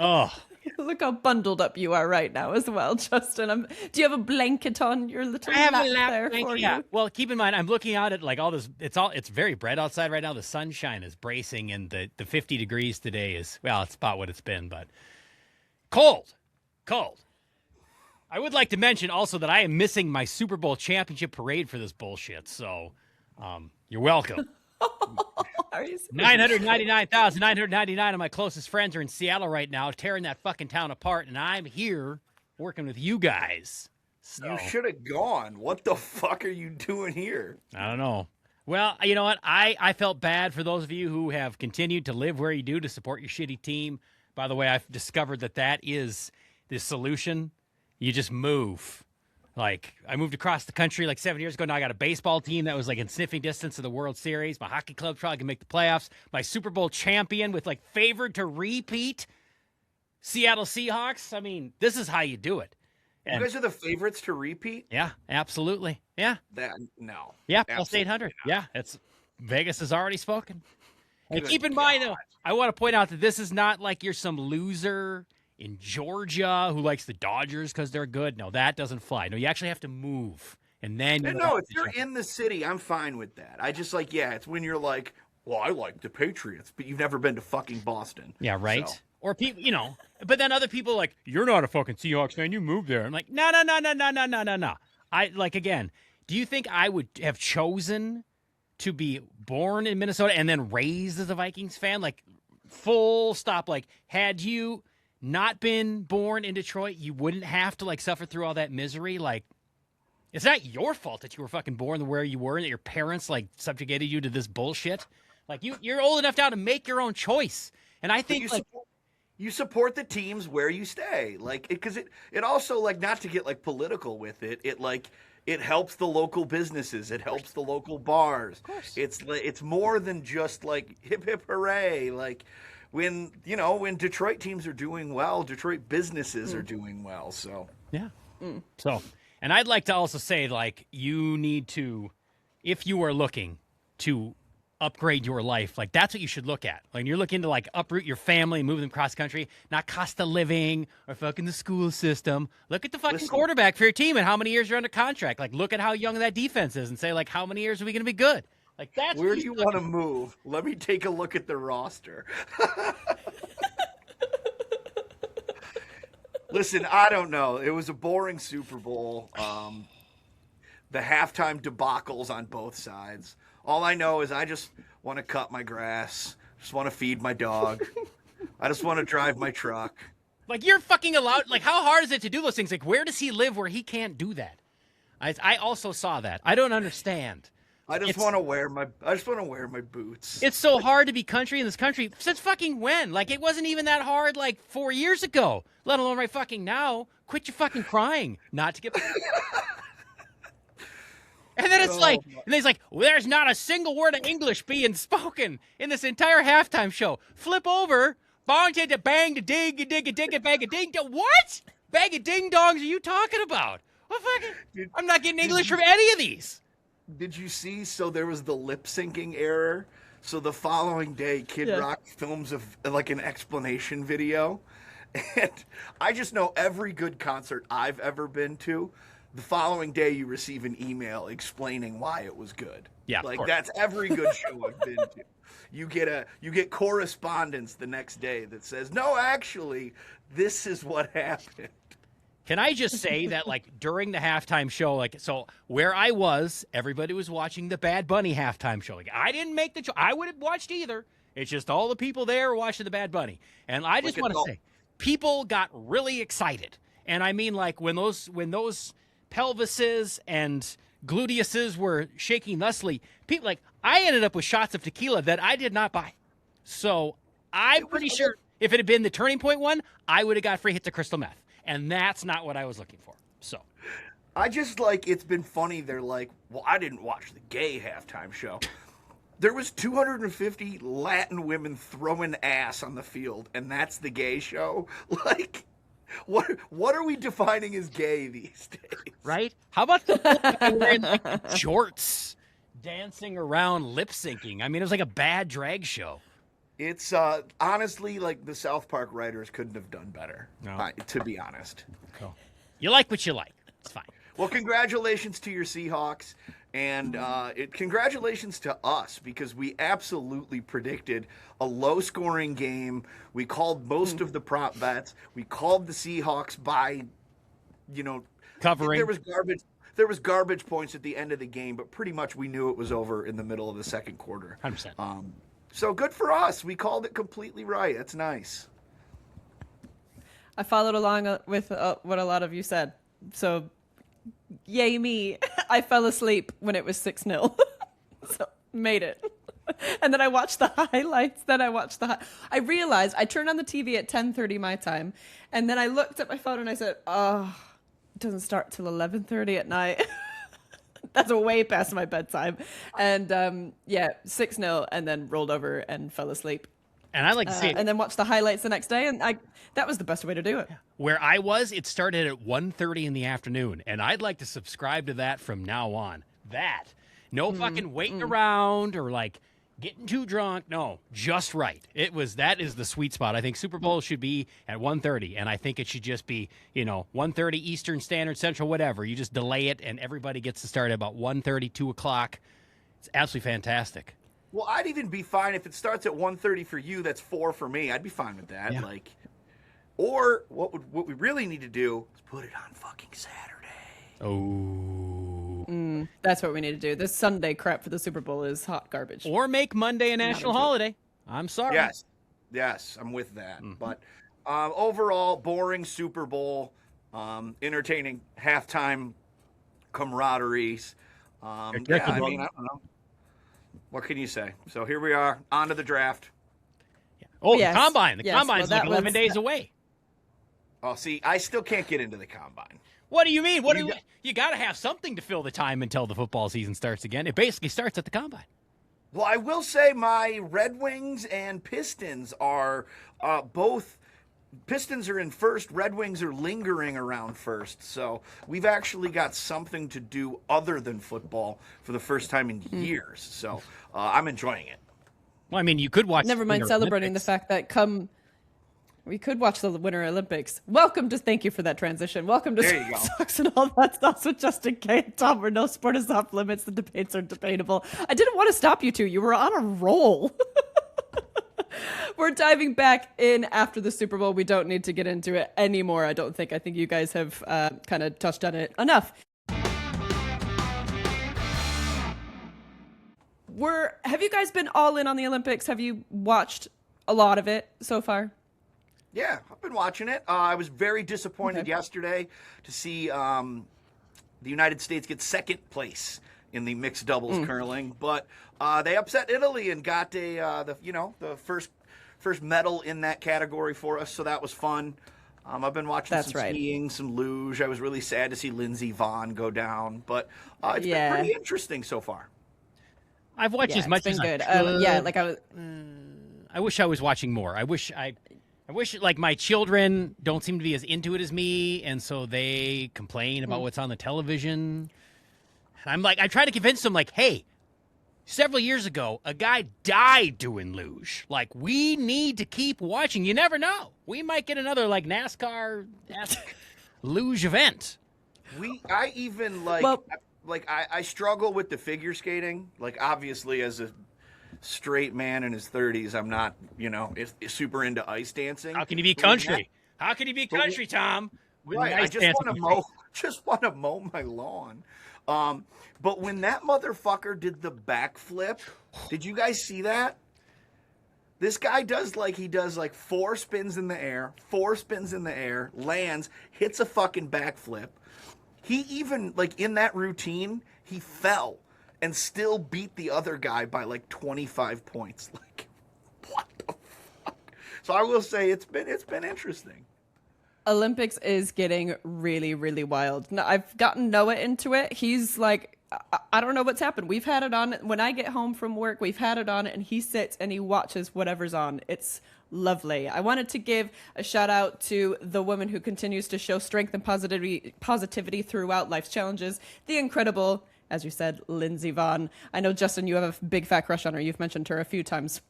Oh, Look how bundled up you are right now as well, Justin. Do you have a blanket on your little I have lap a lap there blanket, for yeah. you? Well, keep in mind, I'm looking out at like all this. It's very bright outside right now. The sunshine is bracing, and the 50 degrees today is, well, it's about what it's been, but cold, cold. I would like to mention also that I am missing my Super Bowl championship parade for this bullshit. So, you're welcome. Are you 999,999 of my closest friends are in Seattle right now, tearing that fucking town apart, and I'm here working with you guys. So, You should have gone. What the fuck are you doing here? I don't know. Well, you know what? I felt bad for those of you who have continued to live where you do to support your shitty team. By the way, I've discovered that is the solution. You just move. Like, I moved across the country like 7 years ago. Now I got a baseball team that was like in sniffing distance of the World Series. My hockey club probably can make the playoffs. My Super Bowl champion with like favored to repeat Seattle Seahawks. I mean, this is how you do it. You guys are the favorites to repeat? Yeah, absolutely. Yeah. No. Yeah, plus Absolutely 800. not. Yeah, it's Vegas has already spoken. And Good keep in mind, though, God. I want to point out that this is not like you're some loser in Georgia who likes the Dodgers because they're good. No, that doesn't fly. No, you actually have to move. And then No, if you're in the city, I'm fine with that. I just like, yeah, it's when you're like, well, I like the Patriots, but you've never been to fucking Boston. Yeah, right. So. Or people, but then other people are like, you're not a fucking Seahawks fan. You moved there. I'm like, no. I like, again, do you think I would have chosen to be born in Minnesota and then raised as a Vikings fan? Like, full stop. Like, had you not been born in Detroit, you wouldn't have to like suffer through all that misery. Like, it's not your fault that you were fucking born where you were and that your parents like subjugated you to this bullshit. Like, you're old enough now to make your own choice. And I think you support the teams where you stay, like, because it also, like, not to get like political with it, it helps the local businesses, it helps the local bars. Of course. It's more than just like hip hip hooray. Like, when Detroit teams are doing well, Detroit businesses are doing well. So yeah. So, and I'd like to also say, like, you need to, if you are looking to upgrade your life, like, that's what you should look at. Like, you're looking to like uproot your family and move them cross country, not cost of living or fucking the school system. Look at the fucking quarterback for your team and how many years you're under contract. Like, look at how young that defense is and say, like, how many years are we going to be good? Like, that's where do you want to move? Let me take a look at the roster. Listen, I don't know. It was a boring Super Bowl. The halftime debacles on both sides. All I know is I just want to cut my grass. Just want to feed my dog. I just want to drive my truck. Like, you're fucking allowed. Like, how hard is it to do those things? Like, where does he live where he can't do that? I also saw that. I don't understand. I just want to wear my boots. It's so hard to be country in this country since fucking when? Like, it wasn't even that hard like 4 years ago, let alone right fucking now. Quit your fucking crying. Not to get. And then it's like, and then he's like, well, there's not a single word of English being spoken in this entire halftime show. Flip over, bong to bang to dig a dig a dig a bag a ding. What? Bag of ding dongs are you talking about? What fucking? I'm not getting English from any of these. Did you see? So there was the lip syncing error. So the following day, Kid Rock films like an explanation video, and I just know every good concert I've ever been to. The following day, you receive an email explaining why it was good. Yeah, like that's every good show I've been to. You get correspondence the next day that says, "No, actually, this is what happened." Can I just say that, like, during the halftime show, like, so where I was, everybody was watching the Bad Bunny halftime show. Like, I didn't make the show. I would have watched either. It's just all the people there were watching the Bad Bunny. And I just want to say, people got really excited. And I mean, like, when those pelvises and gluteuses were shaking thusly, people, like, I ended up with shots of tequila that I did not buy. So I'm pretty sure if it had been the Turning Point one, I would have got free hits of crystal meth. And that's not what I was looking for. So I just, like, it's been funny. They're like, well, I didn't watch the gay halftime show. There was 250 Latin women throwing ass on the field, and that's the gay show? Like, what are we defining as gay these days? Right? How about the wearing like jorts dancing around lip syncing? I mean, it was like a bad drag show. It's honestly like the South Park writers couldn't have done better. No. To be honest. Cool. You like what you like. It's fine. Well, congratulations to your Seahawks, and congratulations to us because we absolutely predicted a low-scoring game. We called most of the prop bets. We called the Seahawks by, Covering. There was garbage points at the end of the game, but pretty much we knew it was over in the middle of the second quarter. 100%. So good for us. We called it completely right. That's nice. I followed along with what a lot of you said. So, yay me. I fell asleep when it was 6-0. So, made it. And then I watched the highlights. I realized I turned on the TV at 10:30 my time. And then I looked at my phone and I said, oh, it doesn't start till 11:30 at night. That's way past my bedtime. And 6-0 and then rolled over and fell asleep. And I like to see it. And then watch the highlights the next day. And that was the best way to do it. Where I was, it started at 1:30 in the afternoon. And I'd like to subscribe to that from now on. No fucking waiting around or like getting too drunk. No, just right. That is the sweet spot. I think Super Bowl should be at 1:30. And I think it should just be, 1:30 Eastern Standard, Central, whatever. You just delay it and everybody gets to start at about 1:30, 2 o'clock. It's absolutely fantastic. Well, I'd even be fine if it starts at 1:30 for you. That's 4 for me. I'd be fine with that. Yeah. Or what we really need to do is put it on fucking Saturday. Oh. That's what we need to do. This Sunday crap for the Super Bowl is hot garbage. Or make Monday a national holiday. I'm sorry. Yes, I'm with that. But overall, boring Super Bowl, entertaining halftime camaraderies. I don't know. What can you say? So here we are, on to the draft. Yeah. Oh, yes. The Combine. The Yes. Combine's Well, like that 11 was- days away. Oh, see, I still can't get into the Combine. What do you mean? You got to have something to fill the time until the football season starts again. It basically starts at the Combine. Well, I will say my Red Wings and Pistons are both. Pistons are in first. Red Wings are lingering around first. So we've actually got something to do other than football for the first time in years. So I'm enjoying it. Well, I mean, you could watch. Never mind Winter celebrating Olympics. the fact that we could watch the Winter Olympics. Thank you for that transition. Welcome to There you go. Socks and All That Stuff with Justin K and Tom, where no sport is off limits. The debates are debatable. I didn't want to stop you two. You were on a roll. We're diving back in after the Super Bowl. We don't need to get into it anymore, I don't think. I think you guys have kind of touched on it enough. Have you guys been all in on the Olympics? Have you watched a lot of it so far? Yeah, I've been watching it. I was very disappointed yesterday to see the United States get second place in the mixed doubles curling, but they upset Italy and got the first medal in that category for us, so that was fun. I've been watching skiing, some luge. I was really sad to see Lindsey Vonn go down, but it's been pretty interesting so far. I've watched as much as good. I could. I wish I was watching more. I wish like my children don't seem to be as into it as me, and so they complain about what's on the television. And I try to convince them, like, hey, several years ago, a guy died doing luge. Like, we need to keep watching. You never know. We might get another NASCAR luge event. I struggle with the figure skating. Like, obviously, as a straight man in his 30s, I'm not, super into ice dancing. How can you be country? How can you be country, Tom? Right, I just want to mow my lawn. But when that motherfucker did the backflip, did you guys see that? This guy does 4 spins in the air, lands, hits a fucking backflip. He even, in that routine, he fell and still beat the other guy by 25 points. What the fuck? So I will say it's been interesting. Olympics is getting really, really wild. Now, I've gotten Noah into it. He's like, I don't know what's happened. We've had it on when I get home from work. We've had it on, and he sits and he watches whatever's on. It's lovely. I wanted to give a shout out to the woman who continues to show strength and positivity throughout life's challenges. The incredible, as you said, Lindsey Vonn. I know, Justin, you have a big fat crush on her. You've mentioned her a few times.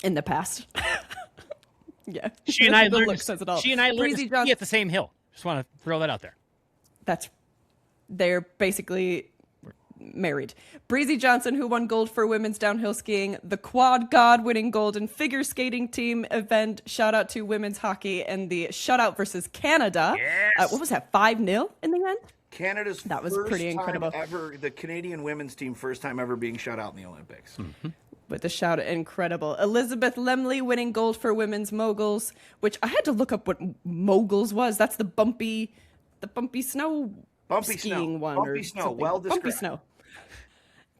In the past. Yeah. She and I The learned. look says it all. She and I learned Breezy to Johnson. ski at the same hill. Just want to throw that out there. They're basically married. Breezy Johnson, who won gold for women's downhill skiing, the Quad God winning gold in figure skating team event. Shout out to women's hockey and the shutout versus Canada. Yes. What was that? 5-0 in the end? Canada's That was first pretty incredible. time ever, the Canadian women's team first time ever being shut out in the Olympics. With the shout, incredible. Elizabeth Lemley winning gold for women's moguls, which I had to look up what moguls was. That's the bumpy snow skiing one. Bumpy snow, something. well described. Bumpy snow.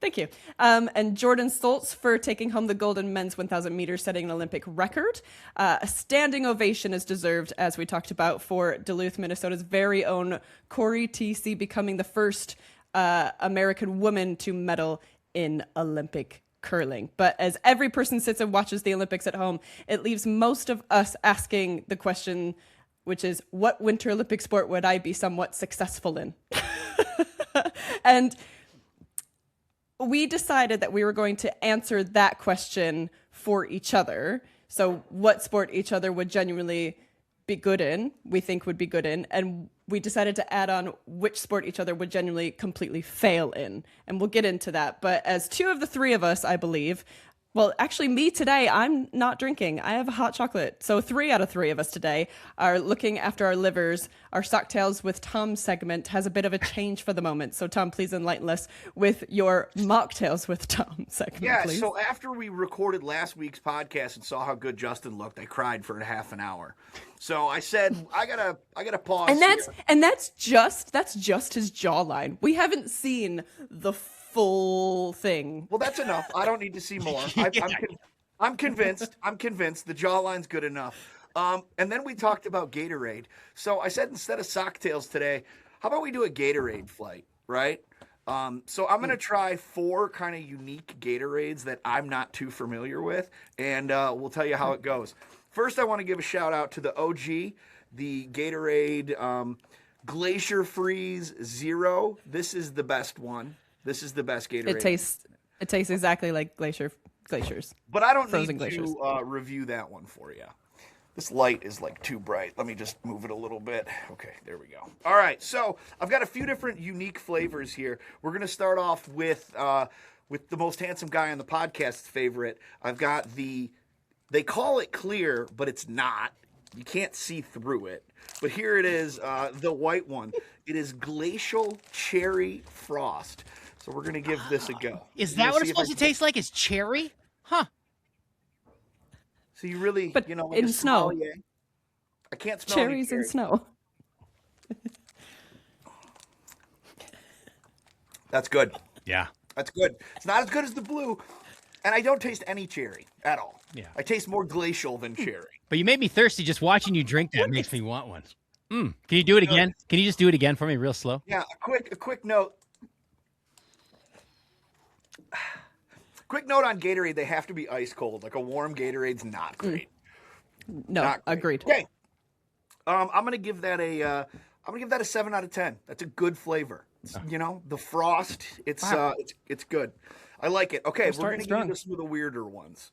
Thank you. And Jordan Stoltz for taking home the gold in men's 1,000 meters, setting an Olympic record. A standing ovation is deserved, as we talked about, for Duluth, Minnesota's very own Corey TC becoming the first American woman to medal in Olympic curling. But as every person sits and watches the Olympics at home, it leaves most of us asking the question, which is, what Winter Olympic sport would I be somewhat successful in? And we decided that we were going to answer that question for each other. So what sport each other would genuinely be good in, we think would be good in, and we decided to add on which sport each other would genuinely completely fail in. And we'll get into that. But as two of the three of us, I believe, well, actually me today, I'm not drinking. I have a hot chocolate. So 3 out of 3 of us today are looking after our livers. Our Stocktails with Tom segment has a bit of a change for the moment. So Tom, please enlighten us with your Mocktails with Tom segment, Yeah, please. so after we recorded last week's podcast and saw how good Justin looked, I cried for half an hour. So I said, I gotta pause. And that's just his jawline. We haven't seen the full thing. Well, that's enough. I don't need to see more. I'm convinced. I'm convinced the jawline's good enough. And then we talked about Gatorade. So I said, instead of Socktails today, how about we do a Gatorade flight, right? So I'm going to try 4 kind of unique Gatorades that I'm not too familiar with, and we'll tell you how it goes. First, I want to give a shout out to the OG, the Gatorade Glacier Freeze Zero. This is the best one. This is the best Gatorade. It tastes exactly like glaciers. But I don't Frozen need glaciers. to review that one for you. This light is like too bright. Let me just move it a little bit. Okay, there we go. All right, so I've got a few different unique flavors here. We're going to start off with the most handsome guy on the podcast's favorite. I've got they call it clear, but it's not. You can't see through it. But here it is, the white one. It is Glacial Cherry Frost. So we're going to give this a go. Is that what it's supposed to taste like? Is cherry? Huh. So you really, But like in a snow. sommelier. I can't smell Cherries any and snow. That's good. Yeah. That's good. It's not as good as the blue, and I don't taste any cherry at all. Yeah. I taste more glacial than cherry. But you made me thirsty just watching you drink that. Makes me want one. Can you do it again? Can you just do it again for me real slow? Yeah, a quick note. Quick note on Gatorade, they have to be ice cold. Like a warm Gatorade's not great. No, Not great. agreed. Okay. I'm gonna give that a 7 out of 10. That's a good flavor. The frost. It's it's good. I like it. Okay, we're gonna get into some of the weirder ones.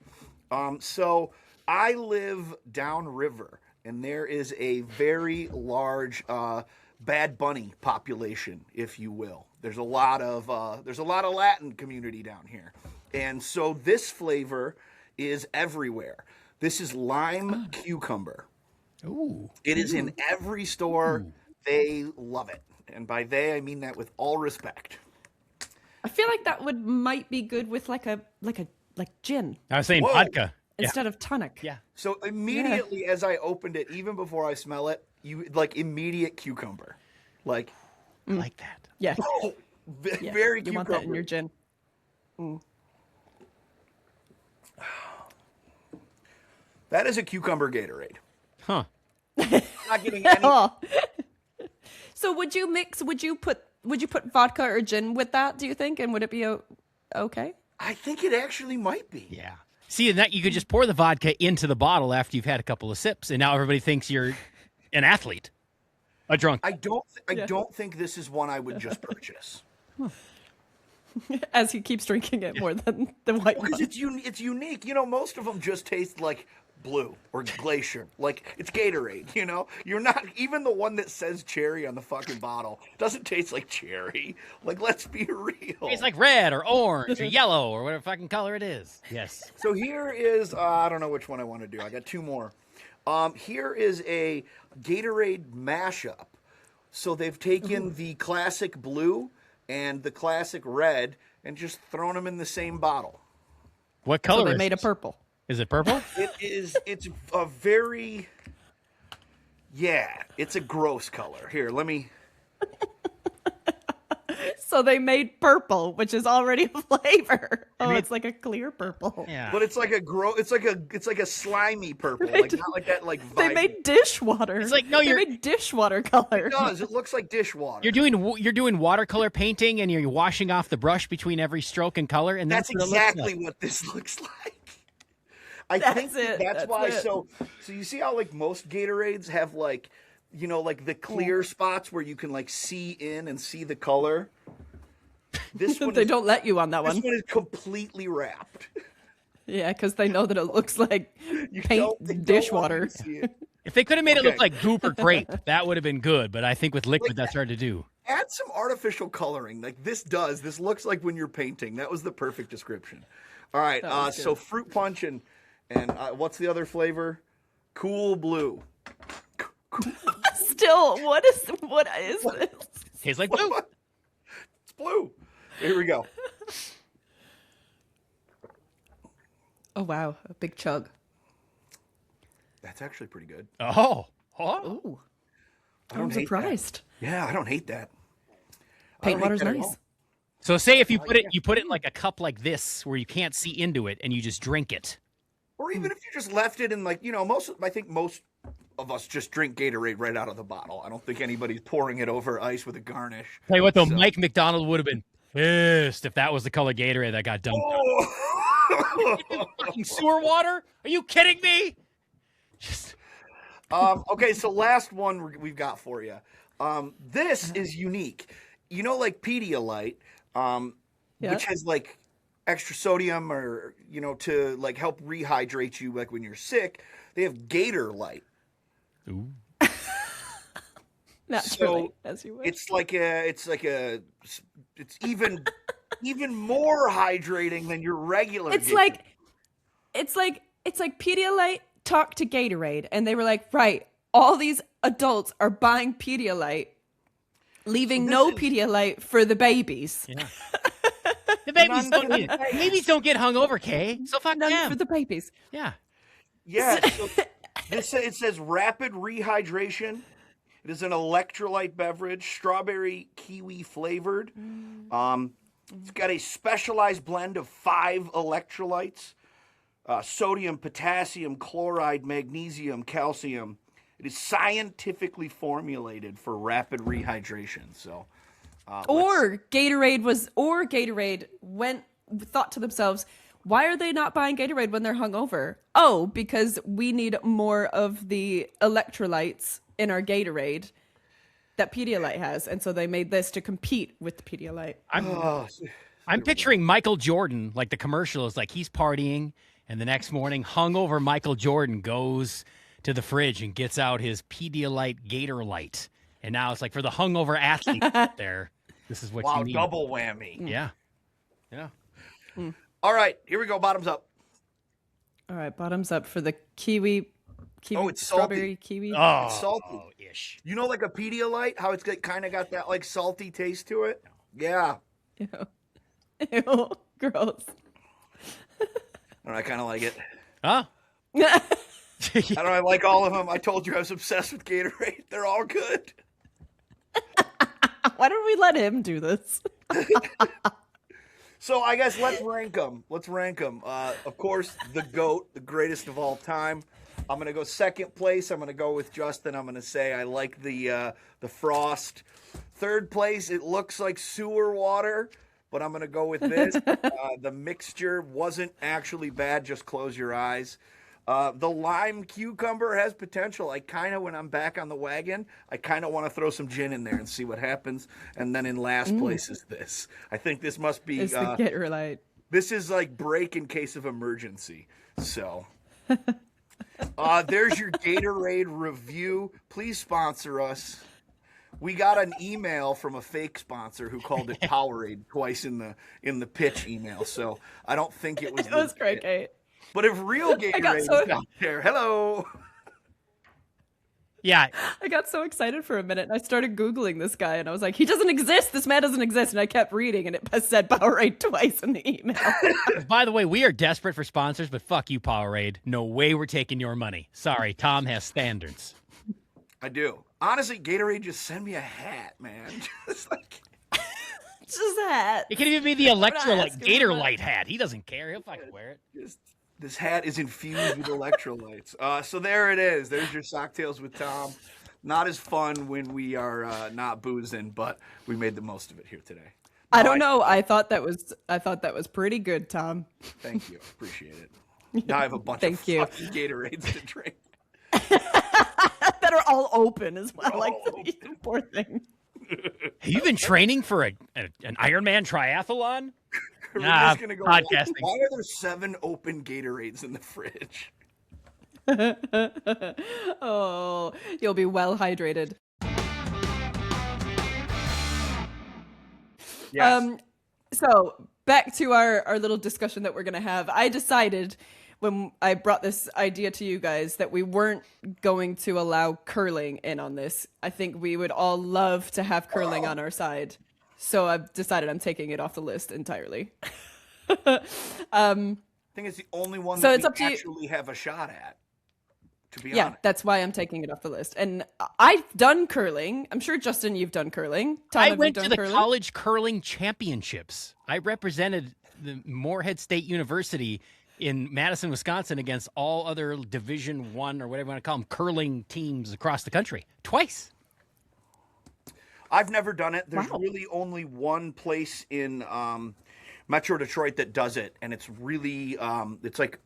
So I live downriver, and there is a very large Bad Bunny population, if you will. There's a lot of Latin community down here, and so this flavor is everywhere. This is lime cucumber. Ooh. It is in every store. Ooh. They love it, and by they I mean that with all respect. I feel like that might be good with like gin. I was saying vodka instead of tonic. Yeah. So immediately as I opened it, even before I smell it, you immediate cucumber, like I like that. Yeah. Very cucumber. You want that in your gin. That is a cucumber Gatorade. Huh. Not getting any. So would you put vodka or gin with that, do you think? And would it be okay? I think it actually might be. Yeah. See, and that you could just pour the vodka into the bottle after you've had a couple of sips, and now everybody thinks you're an athlete, a drunk. I don't think this is one I would just purchase. As he keeps drinking it more than the white Because one. it's unique. Most of them just taste like blue or glacier. Like, it's Gatorade, You're not, even the one that says cherry on the fucking bottle doesn't taste like cherry. Like, let's be real. It's like red or orange or yellow or whatever fucking color it is. Yes. So here is, I don't know which one I want to do. I got two more. Here is a Gatorade mashup. So they've taken the classic blue and the classic red and just thrown them in the same bottle. What color So they is made a this? purple. Is it purple? It's a very, it's a gross color. Here, let me. So they made purple, which is already a flavor. Oh, it's like a clear purple. Yeah. But it's like it's like a slimy purple, like not like that, like They vibrant. made dishwater. It's like, no, they you're- made dishwater color. It does. It looks like dishwater. You're doing watercolor painting and you're washing off the brush between every stroke and color, and That's what it looks exactly like. what this looks like. I That's think it. that's That's why. it. So you see how like most Gatorades have like, like the clear spots where you can like see in and see the color. This one They don't let you on that This one. one is completely wrapped. Yeah, because they know that it looks like You paint don't- they don't want dishwater. you to see it. If they could have made it look Okay. like goop or grape, that would have been good. But I think with liquid, that's hard to do. Add some artificial coloring. Like this does. This looks like when you're painting. That was the perfect description. All right. That was So good. fruit punch and what's the other flavor? Cool blue. Still, what is this? Tastes like blue. What? It's blue. Here we go. Oh wow, a big chug. That's actually pretty good. Oh. Ooh, I don't I'm hate surprised. that. Yeah, I don't hate that. Paint hate water's that at nice. all. So say if you put it in like a cup like this where you can't see into it and you just drink it. Or even if you just left it in like, I think most of us just drink Gatorade right out of the bottle. I don't think anybody's pouring it over ice with a garnish. Tell you what though, So- Mike McDonald would have been pissed if that was the color Gatorade that got dumped. Fucking sewer water? Are you kidding me? Just Okay, so last one we've got for you. This is unique. Like Pedialyte, Yeah. which has like extra sodium or, to like help rehydrate you like when you're sick. They have Gatorlyte. ooh. Naturally, as you wish. It's even more hydrating than your regular. It's Gatorade. like Pedialyte talked to Gatorade, and they were like, right, all these adults are buying Pedialyte, leaving So no this Pedialyte for the babies. Yeah. The babies don't get hungover, Kay. So fuck None them. for the babies. Yeah. Yeah. So it says rapid rehydration. It is an electrolyte beverage, strawberry kiwi flavored. It's got a specialized blend of 5 electrolytes: sodium, potassium, chloride, magnesium, calcium. It is scientifically formulated for rapid rehydration. So, Or Gatorade thought to themselves, why are they not buying Gatorade when they're hungover? Oh, because we need more of the electrolytes in our Gatorade that Pedialyte has, and so they made this to compete with the Pedialyte. I'm picturing Michael Jordan, like the commercial is like he's partying, and the next morning, hungover Michael Jordan goes to the fridge and gets out his Pedialyte Gatorlyte. And now it's like for the hungover athlete out there, this is what wow, you need. double whammy. Yeah. Yeah. All right, here we go. Bottoms up. All right, bottoms up for the kiwi Oh, it's salty. strawberry kiwi. Oh, It's salty. ish. Like a Pedialyte, how it's kind of got that like salty taste to it. Yeah. Ew. Ew, gross. I kind of like it. Huh? I like all of them. I told you I was obsessed with Gatorade. They're all good. Why don't we let him do this? So I guess let's rank them. Of course, the GOAT, the greatest of all time. I'm gonna go second place. I'm gonna go with Justin. I'm gonna say I like the Frost. Third place, it looks like sewer water, but I'm gonna go with this. The mixture wasn't actually bad. Just close your eyes. The lime cucumber has potential. When I'm back on the wagon, I kind of want to throw some gin in there and see what happens. And then in last place is this. I think this must be. It's the Gatorade. This is like break in case of emergency. So, there's your Gatorade review. Please sponsor us. We got an email from a fake sponsor who called it Powerade twice in the pitch email. So I don't think it was. It was great, Kate. But if real Gatorade is out there, hello. Yeah. I got so excited for a minute, and I started Googling this guy, and I was like, he doesn't exist. This man doesn't exist. And I kept reading, and it said Powerade twice in the email. By the way, we are desperate for sponsors, but fuck you, Powerade. No way we're taking your money. Sorry, Tom has standards. I do. Honestly, Gatorade, just send me a hat, man. Just like... Just that. It can even be the Electrolyte Gatorlight hat. He doesn't care. He'll fucking wear it. This hat is infused with electrolytes. So there it is. There's your Socktails with Tom. Not as fun when we are not boozing, but we made the most of it here today. I don't know. I thought that was pretty good, Tom. Thank you. Appreciate it. Now I have a bunch of fucking Gatorades to drink. That are all open as well. Like the poor thing. Have you been training for an Ironman triathlon? We're just gonna go, podcasting. Why are there 7 open Gatorades in the fridge? Oh, you'll be well hydrated. Yes. So back to our little discussion that we're gonna have. I decided when I brought this idea to you guys that we weren't going to allow curling in on this. I think we would all love to have curling on our side. So I've decided I'm taking it off the list entirely. I think it's the only one so that it's we up to you. actually have a shot at, to be Yeah, honest. that's why I'm taking it off the list. And I've done curling. I'm sure, Justin, you've done curling. Tom, I have went you to done the curling? college curling championships. I represented the Morehead State University in Madison, Wisconsin against all other Division I or whatever you want to call them, curling teams across the country. Twice. I've never done it. There's Wow. really only one place in Metro Detroit that does it, and it's really it's like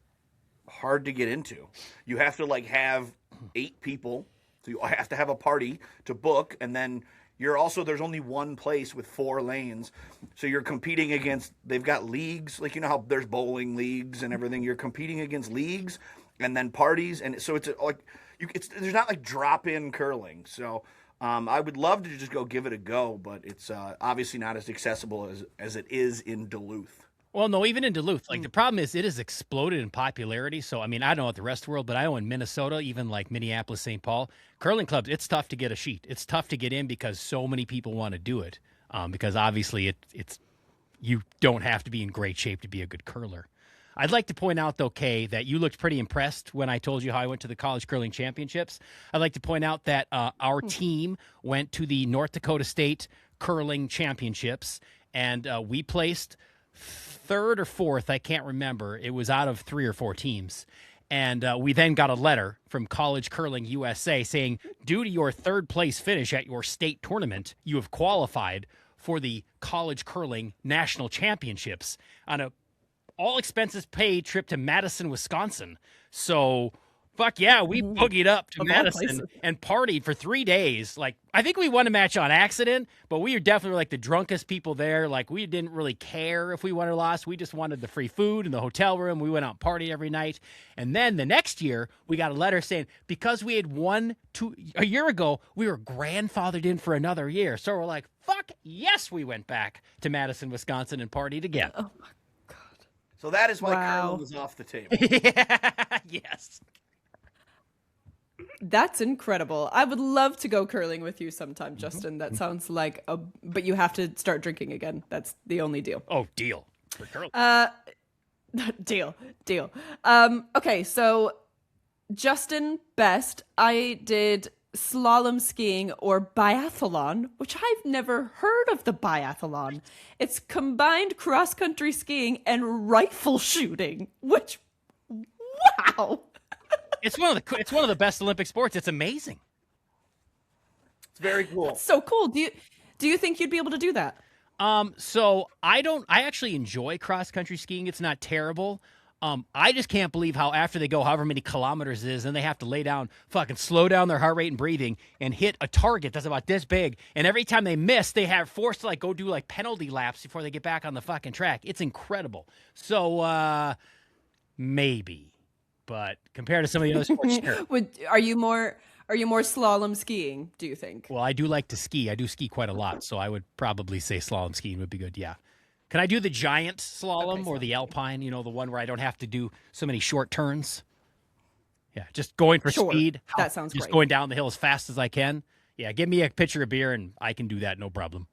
hard to get into. You have to like have 8 people, so you have to have a party to book, and then there's only one place with 4 lanes, so you're competing against. They've got leagues, like you know how there's bowling leagues and everything. You're competing against leagues and then parties, and so it's like there's not like drop-in curling. So I would love to just go give it a go, but it's obviously not as accessible as it is in Duluth. Well, no, even in Duluth. Like, the problem is it has exploded in popularity. So, I mean, I don't know about the rest of the world, but I know in Minnesota, even like Minneapolis, St. Paul, curling clubs, it's tough to get a sheet. It's tough to get in because so many people want to do it. Because obviously it's you don't have to be in great shape to be a good curler. I'd like to point out, though, Kay, that you looked pretty impressed when I told you how I went to the college curling championships. I'd like to point out that our team went to the North Dakota State curling championships, and we placed 3rd or 4th. I can't remember. It was out of 3 or 4 teams. And we then got a letter from College Curling USA saying, due to your 3rd place finish at your state tournament, you have qualified for the College Curling National Championships on a all expenses paid trip to Madison, Wisconsin. So, fuck yeah, we boogied up to Madison and partied for 3 days. Like, I think we won a match on accident, but we were definitely like the drunkest people there. Like, we didn't really care if we won or lost. We just wanted the free food and the hotel room. We went out and partied every night. And then the next year, we got a letter saying because we had won a year ago, we were grandfathered in for another year. So we're like, fuck yes, we went back to Madison, Wisconsin and partied again. Oh my God. So that is why Wow. curling is off the table. Yes. That's incredible. I would love to go curling with you sometime, Justin. That sounds like but you have to start drinking again. That's the only deal. Oh, deal. For curling. Deal. Okay, so Justin Best, I did slalom skiing or biathlon, which I've never heard of the biathlon. It's combined cross-country skiing and rifle shooting, which, wow. It's one of the best Olympic sports. It's amazing. It's very cool. So cool. Do you think you'd be able to do that? So I actually enjoy cross country skiing. It's not terrible. I just can't believe how after they go however many kilometers it is, then they have to lay down, fucking slow down their heart rate and breathing and hit a target that's about this big. And every time they miss, they have forced to like go do like penalty laps before they get back on the fucking track. It's incredible. So maybe, but compared to some of the other sports, sure. Are you more slalom skiing, do you think? Well, I do like to ski. I do ski quite a lot, so I would probably say slalom skiing would be good. Yeah. Can I do the giant slalom or the alpine, the one where I don't have to do so many short turns? Yeah, just going for speed. That sounds just great. Going down the hill as fast as I can. Yeah, give me a pitcher of beer and I can do that, no problem.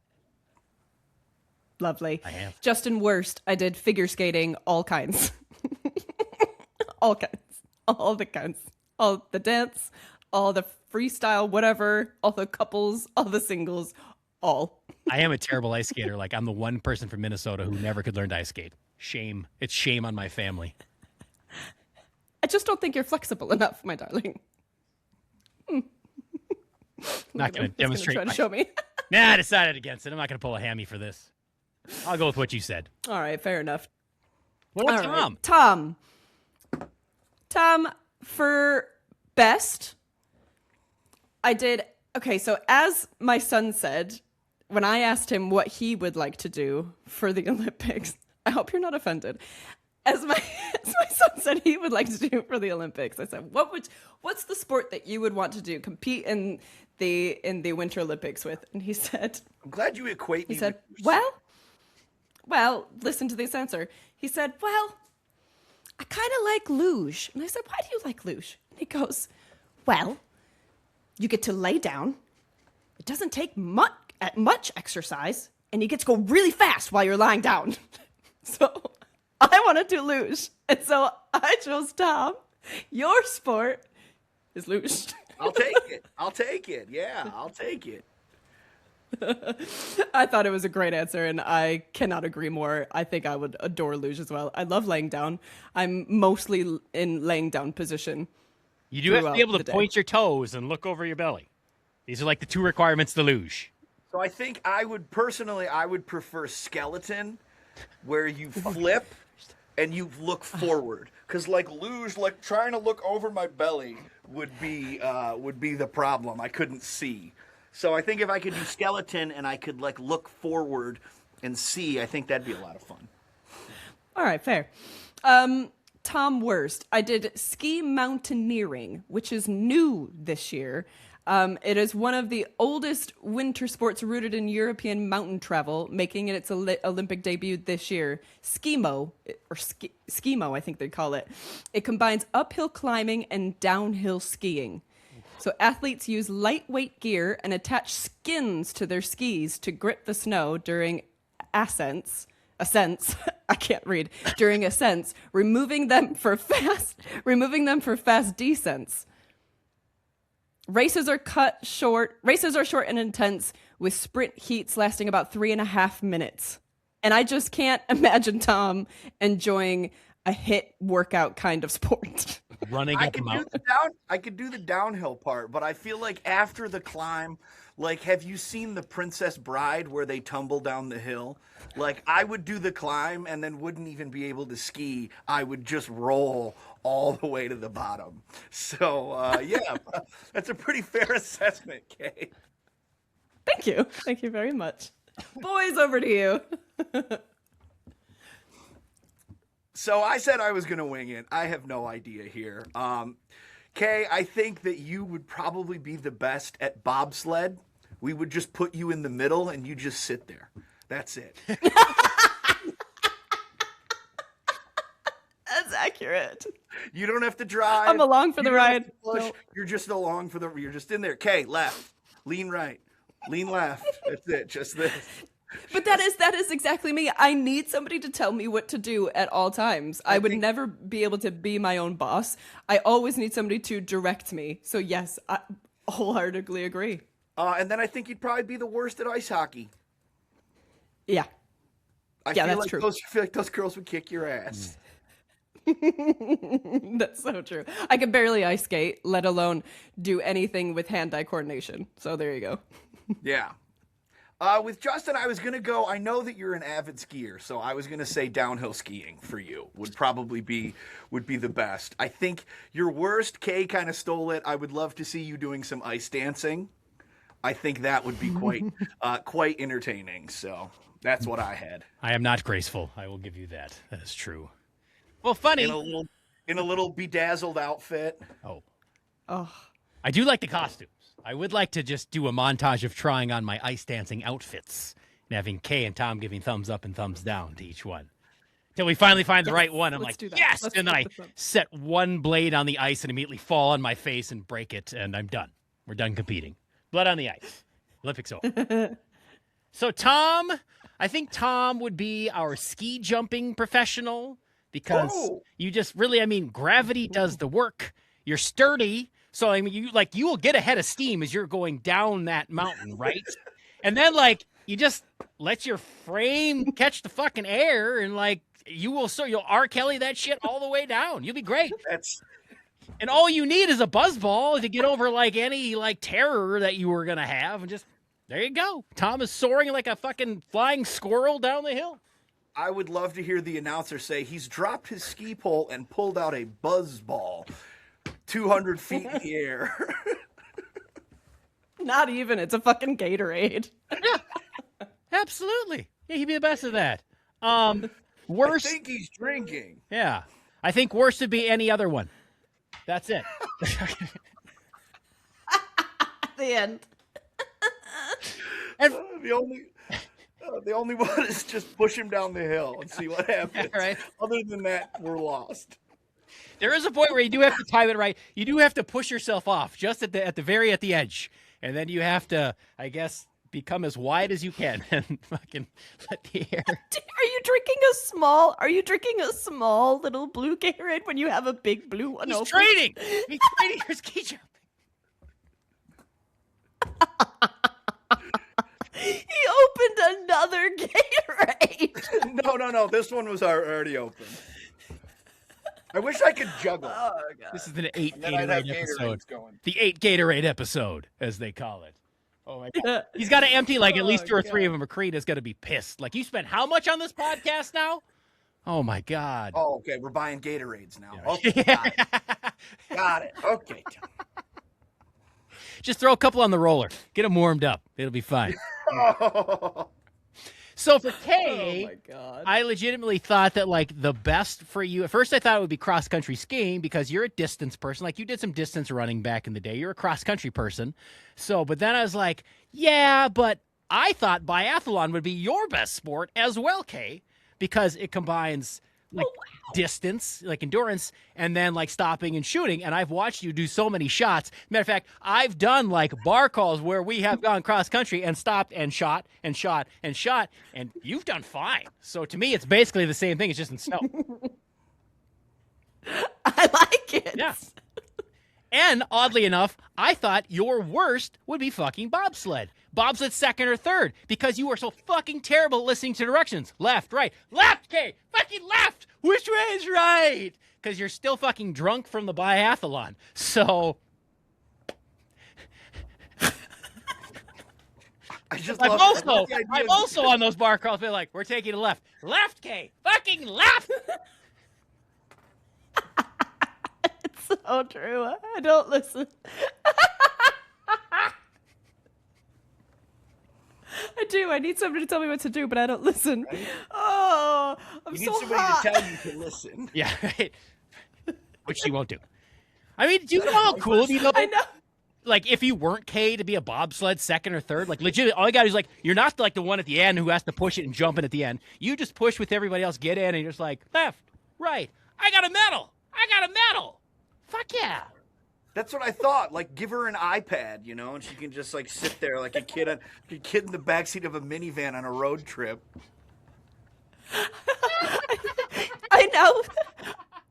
Lovely. I have. Justin Worst, I did figure skating, all kinds. All kinds. All the kinds. All the dance, all the freestyle, whatever, all the couples, all the singles, all. I am a terrible ice skater. Like, I'm the one person from Minnesota who never could learn to ice skate. Shame. It's shame on my family. I just don't think you're flexible enough, my darling. Not going to demonstrate. Try to show me. Nah, I decided against it. I'm not going to pull a hammy for this. I'll go with what you said. All right, fair enough. What about All Tom? right. Tom, for best, I did. Okay, so as my son said, when I asked him what he would like to do for the Olympics, I hope you're not offended. As my son said he would like to do for the Olympics, I said, what's the sport that you would want to do, compete in the Winter Olympics with? And he said, I'm glad you equate me. he said, with well, listen to this answer. He said, well, I kind of like luge. And I said, why do you like luge? And he goes, well, you get to lay down. It doesn't take much exercise, and you get to go really fast while you're lying down. So I want to do luge. And so I chose Tom. Your sport is luge. I'll take it. I'll take it. Yeah, I'll take it. I thought it was a great answer, and I cannot agree more. I think I would adore luge as well. I love laying down. I'm mostly in laying down position. You do have to be able to day. point your toes and look over your belly. These are like the two requirements to luge. So I think I would prefer skeleton, where you flip and you look forward. Because like luge, like trying to look over my belly would be the problem. I couldn't see. So I think if I could do skeleton and I could like look forward and see, I think that'd be a lot of fun. All right, fair. Tom Worst, I did ski mountaineering, which is new this year. It is one of the oldest winter sports rooted in European mountain travel, making it its Olympic debut this year. Skimo, or skimo, I think they call it. It combines uphill climbing and downhill skiing. So athletes use lightweight gear and attach skins to their skis to grip the snow during ascents, I can't read, during ascents, removing them for fast descents. Races are short and intense, with sprint heats lasting about 3.5 minutes. And I just can't imagine Tom enjoying a HIIT workout kind of sport. Running up a mountain. I could do the downhill part, but I feel like after the climb, like, have you seen The Princess Bride where they tumble down the hill? Like, I would do the climb and then wouldn't even be able to ski. I would just roll all the way to the bottom. So, yeah, that's a pretty fair assessment, Kay. Thank you. Thank you very much. Boys, over to you. So I said I was going to wing it. I have no idea here. Kay, I think that you would probably be the best at bobsled. We would just put you in the middle and you just sit there. That's it. That's accurate. You don't have to drive. I'm along for the ride. Nope. You're just you're just in there. Kay, left, lean right, lean left. That's it. Just this. But that is exactly me. I need somebody to tell me what to do at all times. I would never be able to be my own boss. I always need somebody to direct me. So yes, I wholeheartedly agree. And then I think you'd probably be the worst at ice hockey. Yeah. I feel like those girls would kick your ass. That's so true. I can barely ice skate, let alone do anything with hand-eye coordination. So there you go. Yeah. With Justin, I was gonna go. I know that you're an avid skier, so I was gonna say downhill skiing for you would probably be the best. I think your worst, Kay kind of stole it. I would love to see you doing some ice dancing. I think that would be quite entertaining. So that's what I had. I am not graceful. I will give you that. That is true. Well, funny. In a little bedazzled outfit. Oh, Oh, I do like the costumes. I would like to just do a montage of trying on my ice dancing outfits and having Kay and Tom giving thumbs up and thumbs down to each one. Till we finally find the right one. I'm let's like, do that. yes! Let's And then do I this one. set one blade on the ice and immediately fall on my face and break it, and I'm done. We're done competing. Blood on the ice. Olympics over. So Tom, I think Tom would be our ski jumping professional because you just really, I mean, gravity does the work. You're sturdy. So I mean, you will get a head of steam as you're going down that mountain, right? And then you just let your frame catch the fucking air, and you'll R. Kelly that shit all the way down. You'll be great. And all you need is a buzz ball to get over any terror that you were gonna have, and just there you go. Tom is soaring like a fucking flying squirrel down the hill. I would love to hear the announcer say he's dropped his ski pole and pulled out a buzz ball 200 feet in the air. not even. It's a fucking Gatorade. Yeah, absolutely. Yeah, he'd be the best of that. Worst. I think he's drinking. Yeah, I think worst would be any other one. That's it. The end. And The only one is just push him down the hill and see what happens. Right. Other than that, we're lost. there is a point where you do have to time it right. You do have to push yourself off just at the edge, and then you have to, I guess, become as wide as you can and fucking let the air. Are you drinking a small little blue Gatorade when you have a big blue one? He's open? training. He's training for ski jumping. He opened another Gatorade. No. This one was already open. I wish I could juggle. Oh, God. This is an 8 And then I'd have Gatorade episode. Gatorades going. The 8 Gatorade episode, as they call it. Oh my God. He's got to empty at least 2 or 3 of them. McCreed going to be pissed. You spent how much on this podcast now? Oh my God. Oh, okay. We're buying Gatorades now. Yeah. Okay, got it. Okay. Just throw a couple on the roller. Get them warmed up. It'll be fine. So for Kay, Oh my God. I legitimately thought that the best for you. At first, I thought it would be cross country skiing because you're a distance person. You did some distance running back in the day. You're a cross country person. So, but then I was like, yeah, but I thought biathlon would be your best sport as well, Kay, because it combines distance, endurance, and then stopping and shooting. And I've watched you do so many shots. Matter of fact, I've done bar calls where we have gone cross country and stopped and shot and shot and shot, and you've done fine. So to me, it's basically the same thing. It's just in snow. I like it. Yeah. And oddly enough, I thought your worst would be fucking bobsled. Bobsled second or third because you were so fucking terrible at listening to directions. Left, right, left, Kay, fucking left. Which way is right? Because you're still fucking drunk from the biathlon. So I'm also on those bar calls. Be we're taking a left, left, Kay, fucking left. It's so true. I don't listen. I do. I need somebody to tell me what to do, but I don't listen. Right? Oh, I'm You need so somebody hot. to tell you to listen. Yeah, right. Which she won't do. I mean, do you know how cool it'd be though? I know. If you weren't Kay to be a bobsled second or third, legit, all you got is you're not the one at the end who has to push it and jump in at the end. You just push with everybody else, get in, and you're just left, right. I got a medal. Fuck yeah. That's what I thought. Give her an iPad, and she can just sit there like a kid in the backseat of a minivan on a road trip. I know.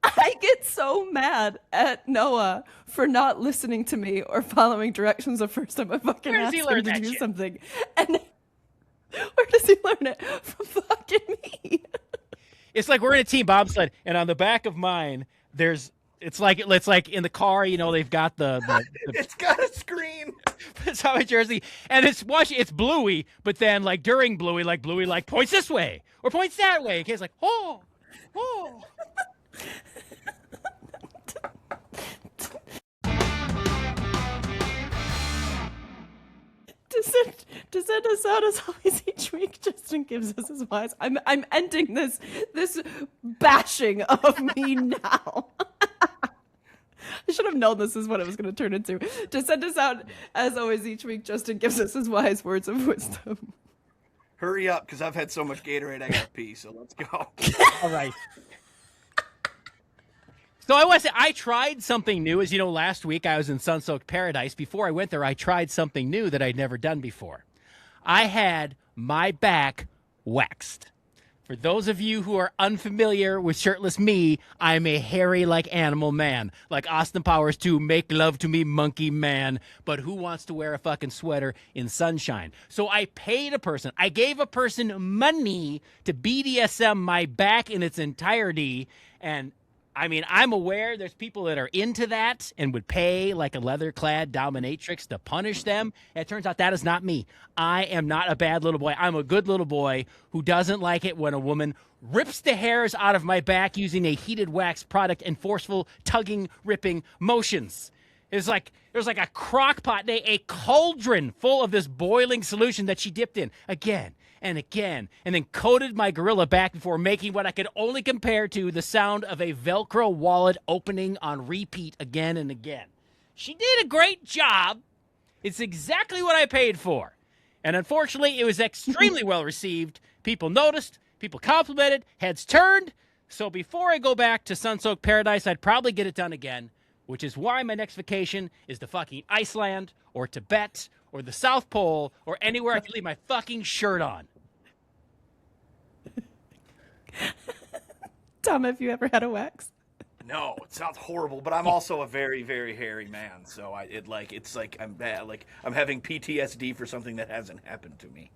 I get so mad at Noah for not listening to me or following directions the first time I fucking Where does asked he him learn to that do shit? something. And where does he learn it? From fucking me. It's we're in a team bobsled, and on the back of mine, there's It's like in the car, they've got the It's got a screen. it's how jersey, and it's Bluey, but then like during Bluey, like points this way or points that way. Kids like, oh. To send us out as always each week, Justin gives us his wise. I'm ending this bashing of me now. I should have known this is what it was going to turn into. To send us out as always each week, Justin gives us his wise words of wisdom. Hurry up, because I've had so much Gatorade I gotta pee. So let's go. All right. So I want to say I tried something new. As you know, last week I was in Sun-Soaked Paradise. Before I went there, I tried something new that I'd never done before. I had my back waxed. For those of you who are unfamiliar with shirtless me, I'm a hairy like animal man. Like Austin Powers 2, make love to me, monkey man. But who wants to wear a fucking sweater in sunshine? So I paid a person. I gave a person money to BDSM my back in its entirety. And I mean, I'm aware there's people that are into that and would pay like a leather-clad dominatrix to punish them. And it turns out that is not me. I am not a bad little boy. I'm a good little boy who doesn't like it when a woman rips the hairs out of my back using a heated wax product and forceful tugging, ripping motions. There's like a crock pot, a cauldron full of this boiling solution that she dipped in again and again, and then coated my gorilla back before making what I could only compare to the sound of a Velcro wallet opening on repeat again and again. She did a great job. It's exactly what I paid for. And unfortunately, it was extremely well received. People noticed, people complimented, heads turned. So before I go back to Sun-Soaked Paradise, I'd probably get it done again, which is why my next vacation is to fucking Iceland or Tibet or the South Pole or anywhere I can leave my fucking shirt on. Tom, have you ever had a wax? No, it sounds horrible, but I'm also a very, very hairy man. So it's like I'm bad. Like I'm having PTSD for something that hasn't happened to me.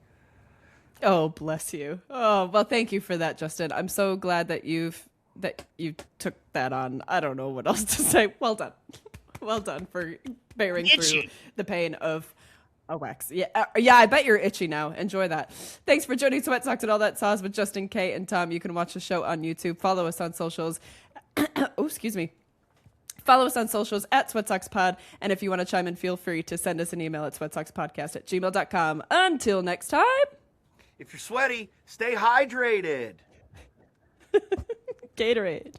Oh, bless you. Oh, well, thank you for that, Justin. I'm so glad that you took that on. I don't know what else to say. Well done. Well done for bearing through the pain of a wax. Yeah, I bet you're itchy now. Enjoy that. Thanks for joining Sweat Socks and All That Sauce with Justin, Kate, and Tom. You can watch the show on YouTube. Follow us on socials. Oh, excuse me. Follow us on socials at SweatSocksPod. And if you want to chime in, feel free to send us an email at sweatsockspodcast@gmail.com. Until next time. If you're sweaty, stay hydrated. Gatorade.